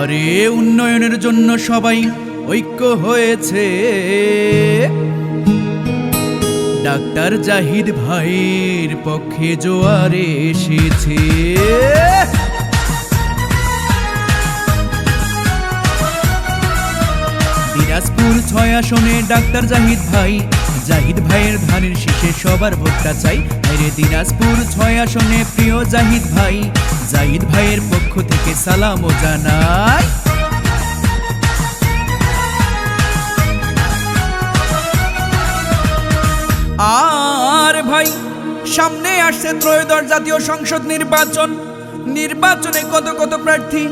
আরে উন্নয়নের জন্য সবাই ঐক্য হয়েছে, ডাক্তার জাহিদ ভাইয়ের পক্ষে জোয়ারে এসেছে। দিনাজপুর 6 আসনে ডাক্তার জাহিদ ভাইয়ের ধানের শীষে সবার ভোটটা চাই। আরে দিনাজপুর 6 আসনে প্রিয় জাহিদ ভাইয়ের পক্ষ থেকে সালামও জানাই। আর ভাই সামনে আসছে ত্রয়োদশ জাতীয় সংসদ নির্বাচনে কত প্রার্থী,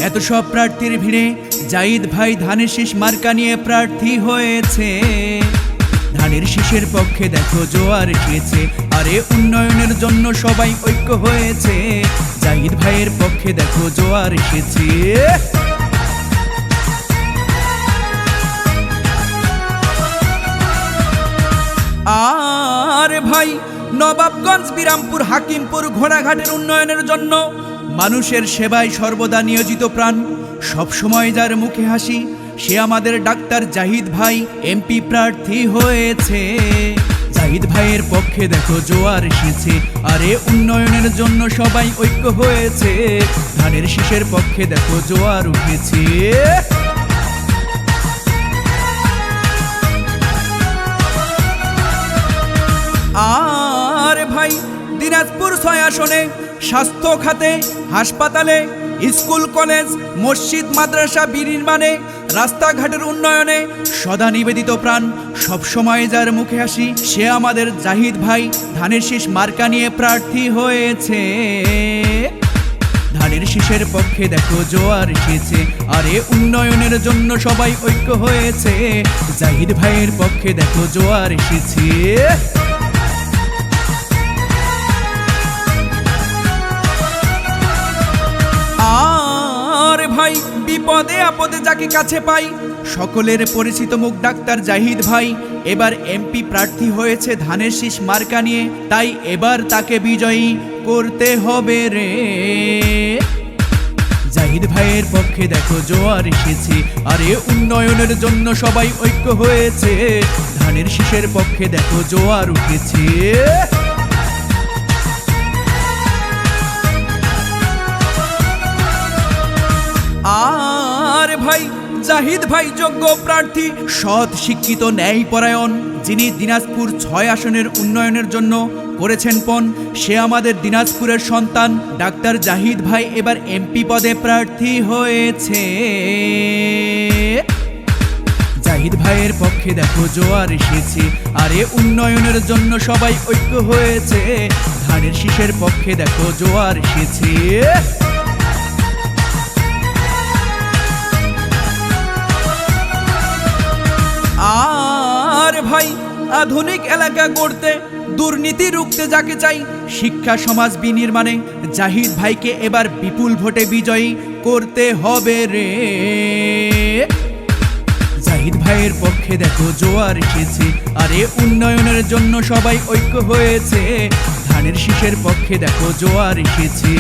এত সব প্রার্থীর ভিড়ে জাহিদ ভাই ধানের শীষ মার্কা নিয়ে প্রার্থী হয়েছে। ধানের শীষের পক্ষে দেখো জোয়ার এসেছে, আরে উন্নয়নের জন্য সবাই ঐক্য হয়েছে। জাহিদ ভাইয়ের পক্ষে দেখো জোয়ার এসেছে। আর ভাই নবাবগঞ্জ, বিরামপুর, হাকিমপুর, ঘোড়াঘাটের উন্নয়নের জন্য মানুষের সেবায় সর্বদা নিয়োজিত প্রাণ, সব সময় যার মুখে হাসি, সে আমাদের ডাক্তার জাহিদ ভাই এমপি প্রার্থী হয়েছে। জাহিদ ভাইয়ের পক্ষে দেখো জোয়ার এসেছে, আরে উন্নয়নের জন্য সবাই ঐক্য হয়েছে। ধানের শীষের পক্ষে দেখো জোয়ার উঠেছে। আর ভাই দিনাজপুর 6 আসনে স্বাস্থ্য খাতে, হাসপাতালে, স্কুল, কলেজ, মসজিদ, মাদ্রাসা বিনির্মাণে, রাস্তাঘাটের উন্নয়নে সদা নিবেদিত প্রাণ, সবসময় যার মুখে হাসি, সে আমাদের জাহিদ ভাই ধানের শীষ মার্কা নিয়ে প্রার্থী হয়েছে। ধানের শীষের পক্ষে দেখো জোয়ার এসেছে, আরে উন্নয়নের জন্য সবাই ঐক্য হয়েছে। জাহিদ ভাইয়ের পক্ষে দেখো জোয়ার এসেছে। আর ভাই বিপদে আপদে যাকে কাছে পাই, সকলের পরিচিত মুখ ডাক্তার জাহিদ ভাই এবার এমপি প্রার্থী হয়েছে ধানের শীষ মার্কা নিয়ে, তাই এবার তাকে বিজয়ী করতে হবে রে। জাহিদ ভাইয়ের পক্ষে দেখো জোয়ার এসেছে, আরে উন্নয়নের জন্য সবাই ঐক্য হয়েছে। ধানের শীষের পক্ষে দেখো জোয়ার উঠেছে। আর ভাই জাহিদ ভাই যোগ্য প্রার্থী, সৎ, শিক্ষিত, ন্যায়পরায়ণ, যিনি দিনাজপুর 6 আসনের উন্নয়নের জন্য করেছেন পণ, সে আমাদের দিনাজপুরের সন্তান ডাক্তার জাহিদ ভাই এবার এমপি পদে প্রার্থী হয়েছে। জাহিদ ভাইয়ের পক্ষে দেখো জোয়ার এসেছে, আরে উন্নয়নের জন্য সবাই ঐক্য হয়েছে। ধানের শীষের পক্ষে দেখো জোয়ার এসেছে। আর ভাই আধুনিক এলাকা গড়তে, দুর্নীতি রুখতে যাকে চাই, শিক্ষা সমাজ বিনির্মাণে জাহিদ ভাইকে এবার বিপুল ভোটে বিজয়ী করতে হবে রে। জাহিদ ভাইয়ের পক্ষে দেখো জোয়ার এসেছে, আরে উন্নয়নের জন্য সবাই ঐক্য হয়েছে। ধানের শীষের পক্ষে দেখো জোয়ার এসেছে।